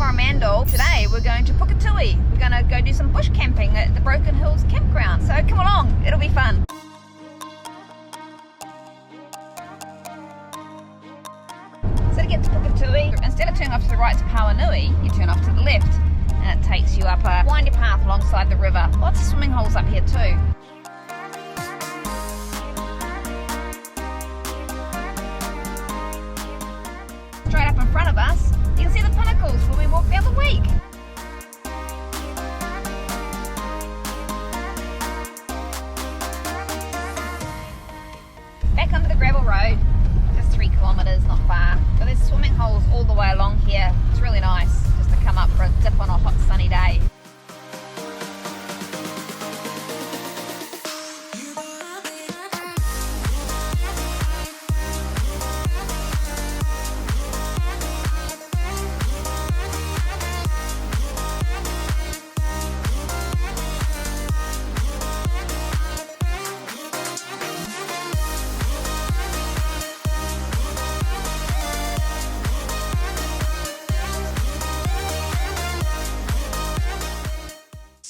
Coromandel. Today we're going to Puketui. We're going to go do some bush camping at the Broken Hills Campground. So come along, it'll be fun. So to get to Puketui, instead of turning off to the right to Pauanui, you turn off to the left. And it takes you up a windy path alongside the river. Lots of swimming holes up here too. Straight up in front of us, you can see the pinnacles where we walked the other week. Back onto the gravel road, just 3 kilometres, not far. But there's swimming holes all the way along here. It's really nice just to come up for a dip on a hot sunny day.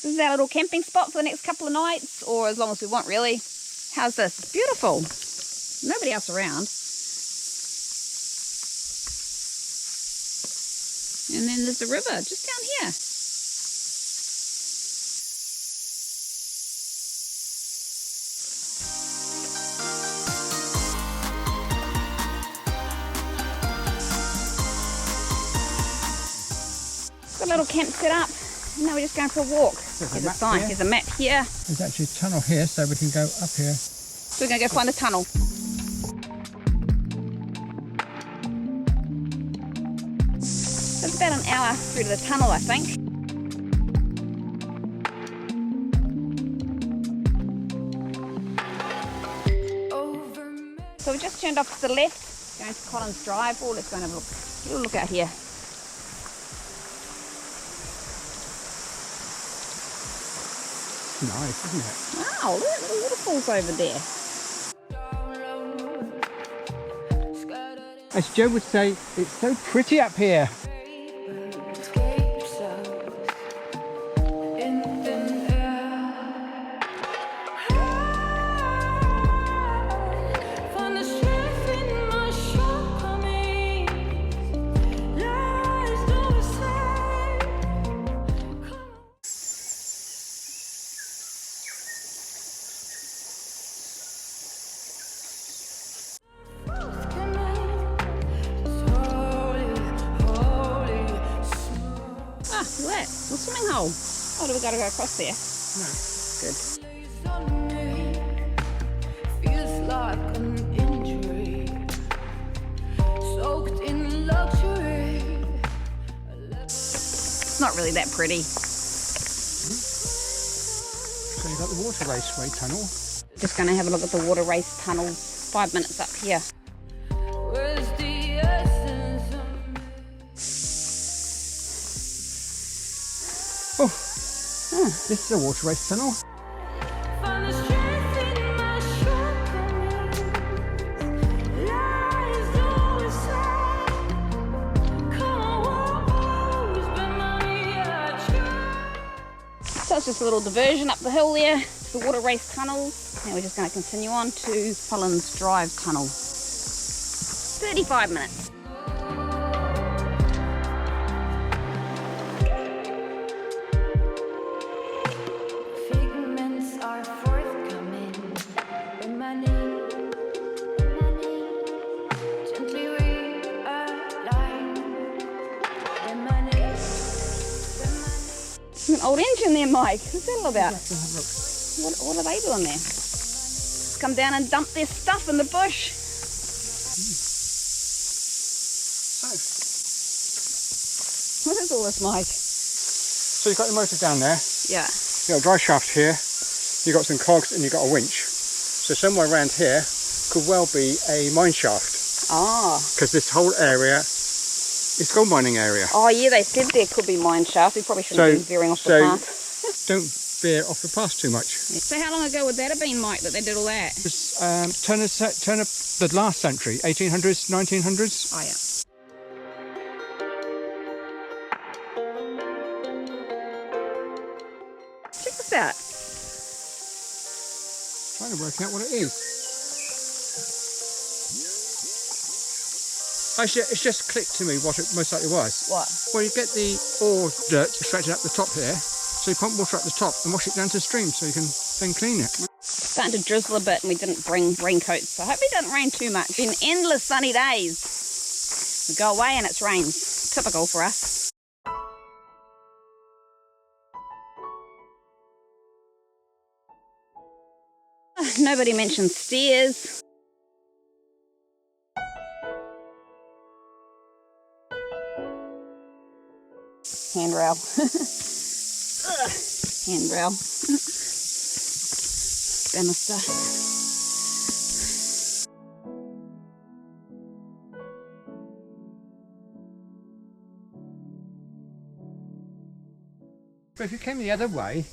This is our little camping spot for the next couple of nights, or as long as we want really. How's this? It's beautiful. Nobody else around. And then there's the river just down here. Got a little camp set up. Now we're just going for a walk. There's a sign. There's a map here. There's actually a tunnel here, so we can go up here. So we're going to go find a tunnel. It's about an hour through to the tunnel, I think. So we just turned off to the left, going to Collins Drive. Oh, let's go and have a little look out here. Nice, isn't it? Wow, look at the waterfalls over there. As Joe would say, it's so pretty up here. Look at that, little swimming hole. Oh, do we got to go across there? No. Good. It's not really that pretty. So you've got the water raceway tunnel. Just going to have a look at the water race tunnel. 5 minutes up here. Oh, this is a water race tunnel. So it's just a little diversion up the hill there to the water race tunnels. Now we're just going to continue on to Collins Drive tunnel. 35 minutes. An old engine there, Mike. What's that all about? What are they doing there? Just come down and dump their stuff in the bush. So, What is all this, Mike? so you've got the motor down there. Yeah. You've got a drive shaft here. You've got some cogs and you've got a winch. So somewhere around here could well be a mine shaft. Ah. Because this whole area is gold mining area. Oh yeah, they said there could be mine shafts. We probably shouldn't have been veering off the path. Don't veer off the path too much. So how long ago would that have been, Mike, that they did all that? It's turn of the last century, 1800s, 1900s. Oh yeah. about? Trying to work out what it is. Actually, it's just clicked to me what it most likely was. What? Well, you get the ore dirt extracted up the top here, so you pump water up the top and wash it down to the stream so you can then clean it. It's starting to drizzle a bit and we didn't bring raincoats, so I hope it doesn't rain too much. It's been endless sunny days. We go away and it's rains. Typical for us. Nobody mentioned stairs. Handrail. Handrail. Banister. But if you came the other way,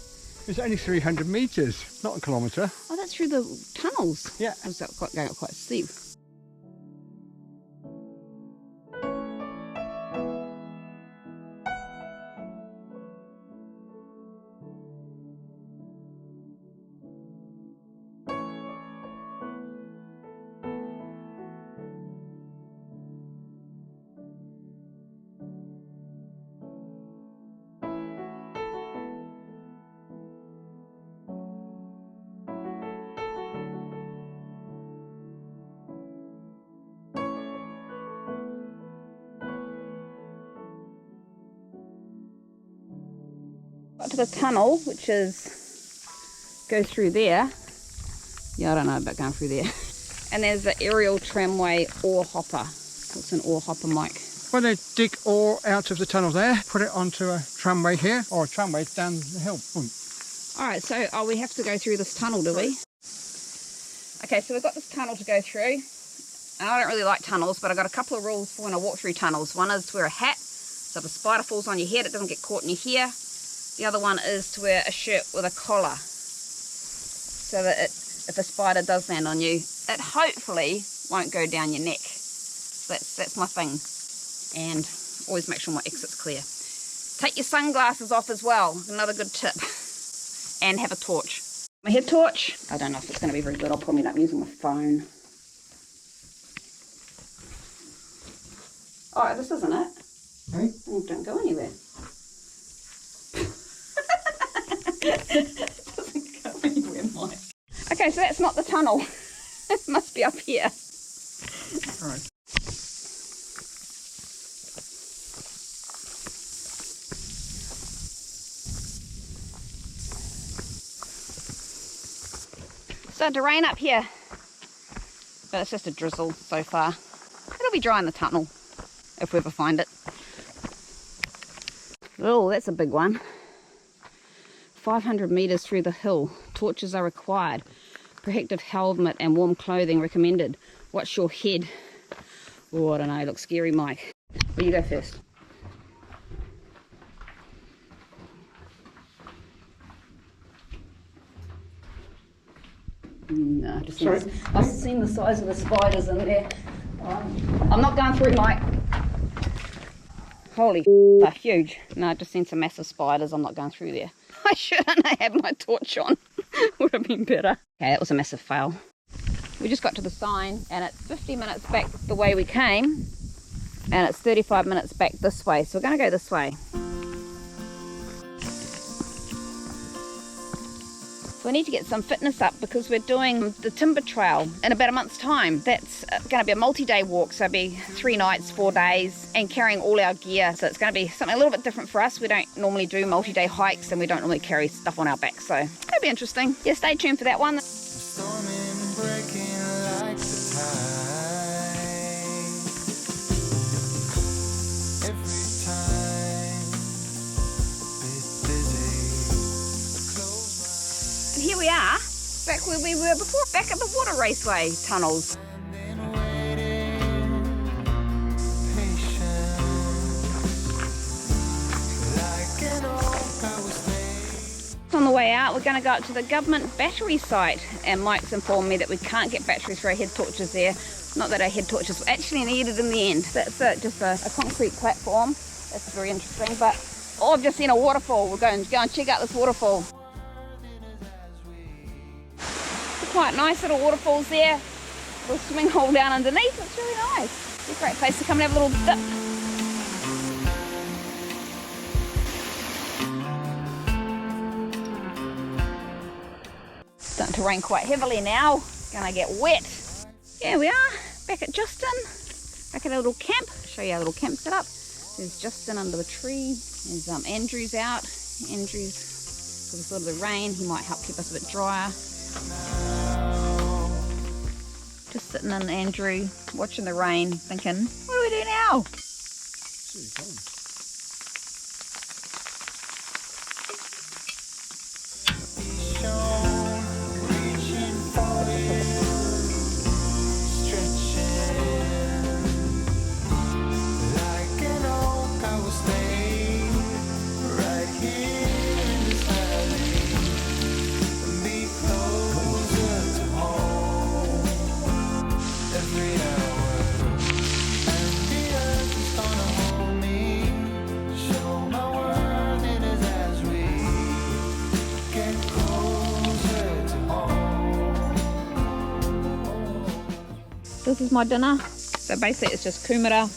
it's only 300 metres, not a kilometre. Oh, that's through the tunnels. Yeah. It's going up quite steep. Got to the tunnel, which goes through there. Yeah, I don't know about going through there. And there's the aerial tramway ore hopper. What's an ore hopper, Mike? Well, they dig ore out of the tunnel there, put it onto a tramway here, or a tramway down the hill. Boom. All right, so we have to go through this tunnel, do we? Okay, so we've got this tunnel to go through. And I don't really like tunnels, but I've got a couple of rules for when I walk through tunnels. One is to wear a hat, so if a spider falls on your head, it doesn't get caught in your hair. The other one is to wear a shirt with a collar, so that if a spider does land on you, it hopefully won't go down your neck. So that's my thing. And always make sure my exit's clear. Take your sunglasses off as well, another good tip. And have a torch. My head torch, I don't know if it's going to be very good. I'll probably end up using my phone. Alright, this isn't it. Hey? Oh, don't go anywhere. Doesn't go anywhere, Mike. Okay, so that's not the tunnel. It must be up here. Alright. Started to rain up here, but it's just a drizzle so far. It'll be dry in the tunnel if we ever find it. Oh, that's a big one. 500 metres through the hill. Torches are required. Protective helmet and warm clothing recommended. Watch your head. Oh, I don't know. It looks scary, Mike. Well, you go first. No, I've seen the size of the spiders in there. I'm not going through, Mike. Holy, they're huge. No, I've just seen some massive spiders. I'm not going through there. I shouldn't have had my torch on. Would have been better. Okay, that was a massive fail. We just got to the sign and it's 50 minutes back the way we came and it's 35 minutes back this way. So we're going to go this way. So we need to get some fitness up because we're doing the timber trail in about a month's time. That's going to be a multi-day walk, so it'll be 3 nights, 4 days, and carrying all our gear. So it's going to be something a little bit different for us. We don't normally do multi-day hikes and we don't normally carry stuff on our back, so it'll be interesting. Yeah, stay tuned for that one. Here we are, back where we were before, back at the water raceway tunnels. On the way out, we're going to go up to the government battery site, and Mike's informed me that we can't get batteries for our head torches there. Not that our head torches were actually needed in the end. That's just a concrete platform. That's very interesting, but I've just seen a waterfall. We're going to go and check out this waterfall. quite nice little waterfalls there. Little swimming hole down underneath. It's really nice. It's a great place to come and have a little dip. Starting to rain quite heavily now. Gonna get wet. Here we are, back at Justin. Back at a little camp. Show you our little camp set up. There's Justin under the tree. There's Andrew's out. Andrew's, with a sort of the rain, he might help keep us a bit drier. Just sitting in Andrew, watching the rain, thinking, what do we do now? This is my dinner. So basically it's just kumara,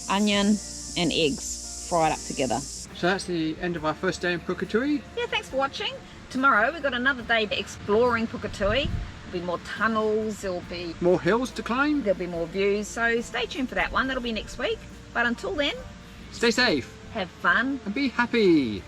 onion and eggs fried up together. So that's the end of our first day in Puketui. Yeah, thanks for watching. Tomorrow we've got another day exploring Puketui. There'll be more tunnels, there'll be More hills to climb. there'll be more views. So stay tuned for that one. That'll be next week. But until then, Stay safe have fun. and be happy.